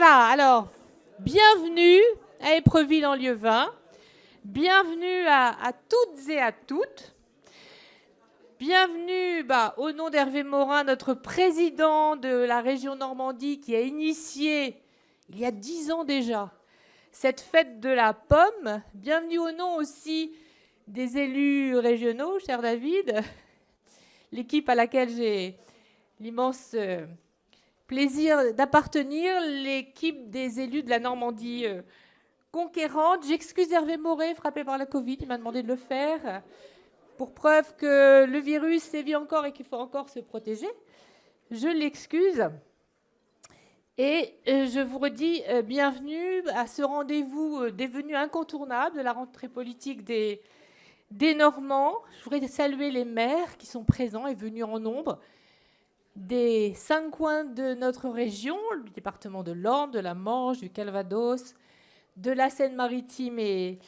Voilà, alors, bienvenue à Épreville en Lieuvin. Bienvenue à toutes et à toutes. Bienvenue au nom d'Hervé Morin, notre président de la région Normandie, qui a initié, il y a 10 ans déjà, cette fête de la pomme. Bienvenue au nom aussi des élus régionaux, cher David, l'équipe à laquelle j'ai l'immense plaisir d'appartenir, l'équipe des élus de la Normandie conquérante. J'excuse Hervé Moret, frappé par la Covid, il m'a demandé de le faire, pour preuve que le virus sévit encore et qu'il faut encore se protéger. Je l'excuse. Et je vous redis bienvenue à ce rendez-vous devenu incontournable de la rentrée politique des Normands. Je voudrais saluer les maires qui sont présents et venus en nombre des 5 coins de notre région, du département de l'Orne, de la Manche, du Calvados, de la Seine-Maritime et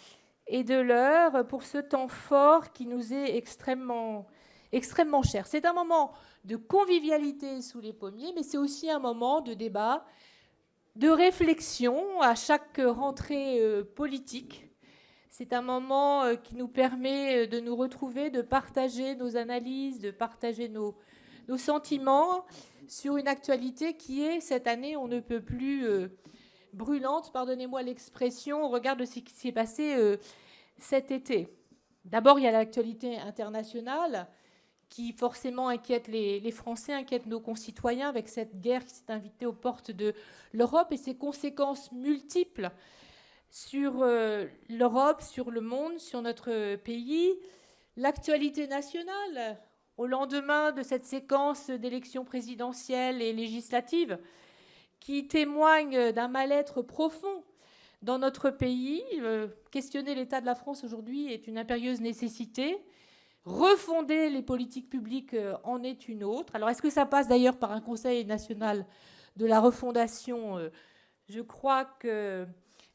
de l'Eure, pour ce temps fort qui nous est extrêmement cher. C'est un moment de convivialité sous les pommiers, mais c'est aussi un moment de débat, de réflexion à chaque rentrée politique. C'est un moment qui nous permet de nous retrouver, de partager nos analyses, de partager nos sentiments sur une actualité qui est, cette année, on ne peut plus brûlante, pardonnez-moi l'expression, au regard de ce qui s'est passé cet été. D'abord, il y a l'actualité internationale qui forcément inquiète les Français, inquiète nos concitoyens avec cette guerre qui s'est invitée aux portes de l'Europe et ses conséquences multiples sur l'Europe, sur le monde, sur notre pays. L'actualité nationale, au lendemain de cette séquence d'élections présidentielles et législatives qui témoigne d'un mal-être profond dans notre pays. Questionner l'état de la France aujourd'hui est une impérieuse nécessité. Refonder les politiques publiques en est une autre. Alors, est-ce que ça passe d'ailleurs par un Conseil national de la refondation ? Je crois que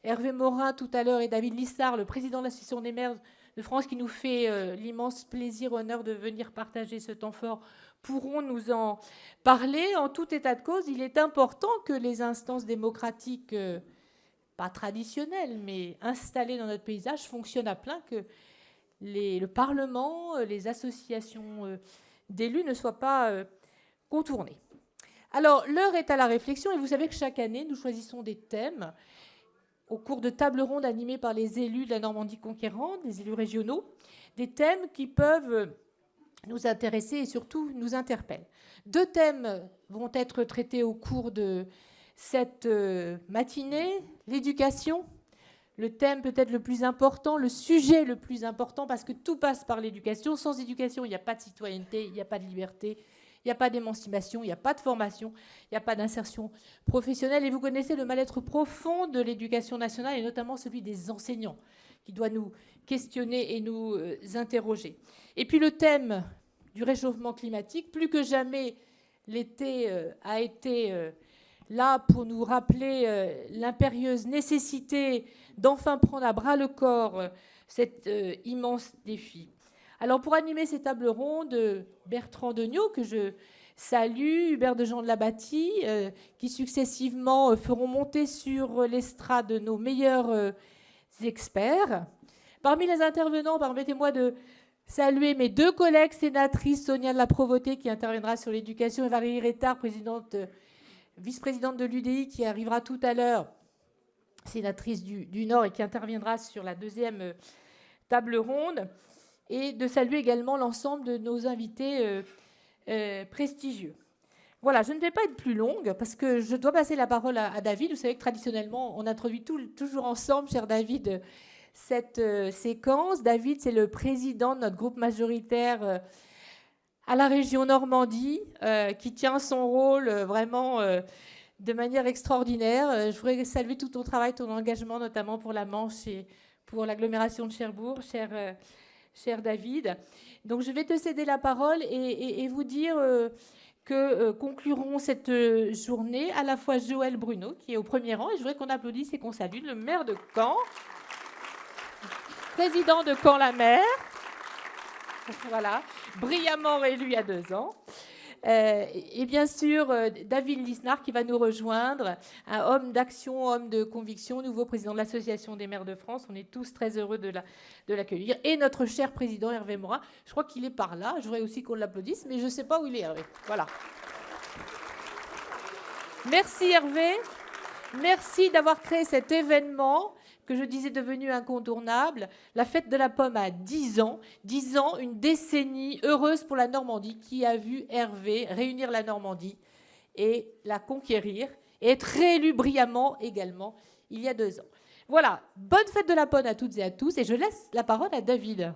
Hervé Morin, tout à l'heure, et David Lissard, le président de l'Association des maires de France, qui nous fait l'immense plaisir, honneur de venir partager ce temps fort, pourront nous en parler. En tout état de cause, il est important que les instances démocratiques, pas traditionnelles, mais installées dans notre paysage, fonctionnent à plein, que le Parlement, les associations d'élus ne soient pas contournées. Alors, l'heure est à la réflexion, et vous savez que chaque année, nous choisissons des thèmes au cours de tables rondes animées par les élus de la Normandie conquérante, les élus régionaux, des thèmes qui peuvent nous intéresser et surtout nous interpellent. 2 thèmes vont être traités au cours de cette matinée. L'éducation, le thème peut-être le plus important, le sujet le plus important, parce que tout passe par l'éducation. Sans éducation, il n'y a pas de citoyenneté, il n'y a pas de liberté, il n'y a pas d'émancipation, il n'y a pas de formation, il n'y a pas d'insertion professionnelle. Et vous connaissez le mal-être profond de l'éducation nationale, et notamment celui des enseignants, qui doit nous questionner et nous interroger. Et puis le thème du réchauffement climatique, plus que jamais, l'été a été là pour nous rappeler l'impérieuse nécessité d'enfin prendre à bras le corps cet immense défi. Alors, pour animer ces tables rondes, Bertrand Degnaud, que je salue, Hubert de Jean de la Bâtie, qui successivement feront monter sur l'estrade nos meilleurs experts. Parmi les intervenants, permettez-moi de saluer mes 2 collègues sénatrices, Sonia de la Provoté, qui interviendra sur l'éducation, et Valérie Rétard, vice-présidente de l'UDI, qui arrivera tout à l'heure, sénatrice du Nord, et qui interviendra sur la 2e table ronde. Et de saluer également l'ensemble de nos invités prestigieux. Voilà, je ne vais pas être plus longue, parce que je dois passer la parole à David. Vous savez que traditionnellement, on introduit toujours ensemble, cher David, cette séquence. David, c'est le président de notre groupe majoritaire à la région Normandie, qui tient son rôle vraiment de manière extraordinaire. Je voudrais saluer tout ton travail, ton engagement, notamment pour la Manche et pour l'agglomération de Cherbourg, cher David. Donc, je vais te céder la parole et vous dire que concluront cette journée à la fois Joël Bruno, qui est au premier rang, et je voudrais qu'on applaudisse et qu'on salue le maire de Caen, président de Caen-la-Mer, voilà, brillamment réélu il y a 2 ans, Et bien sûr, David Lisnard qui va nous rejoindre, un homme d'action, homme de conviction, nouveau président de l'Association des maires de France. On est tous très heureux de l'accueillir. Et notre cher président Hervé Morin, je crois qu'il est par là. Je voudrais aussi qu'on l'applaudisse, mais je ne sais pas où il est, Hervé. Voilà. Merci Hervé. Merci d'avoir créé cet événement que je disais devenu incontournable. La fête de la pomme a 10 ans. 10 ans, une décennie heureuse pour la Normandie qui a vu Hervé réunir la Normandie et la conquérir et être réélu brillamment également il y a 2 ans. Voilà, bonne fête de la pomme à toutes et à tous et je laisse la parole à David.